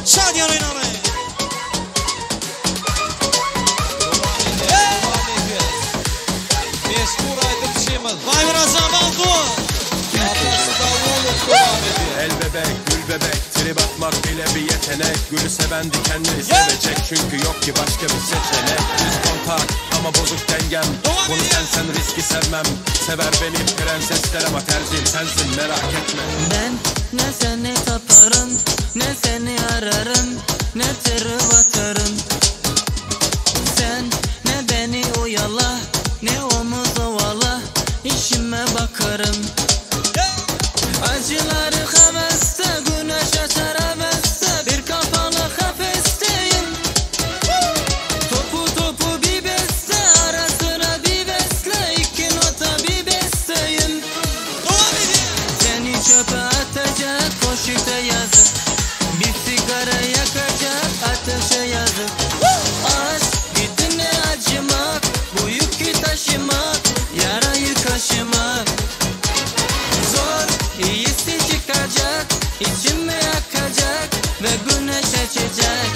Şadiyan oynamaya. Meşhur aydıkçımız. Vay biraz zaman dur. Atası davulu devam ediyor. El bebek, gül bebek, trip atmak bile bir yetenek. Gülü seven dikenleri sevecek, çünkü yok ki başka bir seçenek. Düz kontak ama bozuk dengem. Bunu sen riski sevmem. Sever beni prensesler ama tercihim sensin, merak etme. Ben ne seni taparım, ne seni ararım, ne tırı atarım. Sen ne beni oyala, ne omuz ovala, işime bakarım. Acıları heveste, güneş açar heveste, bir kafalı kafesteyim. Topu topu bir beste, ara sıra bir besle, iki nota bir besteyim. Seni çöpe atacak, poşete yazık, bir sigara yakacak, ateşe yazık. Aşk gidine acımak, bu yükü taşımak, yarayı kaşımak. Zor, iyisi çıkacak, içime yakacak ve güneş açacak.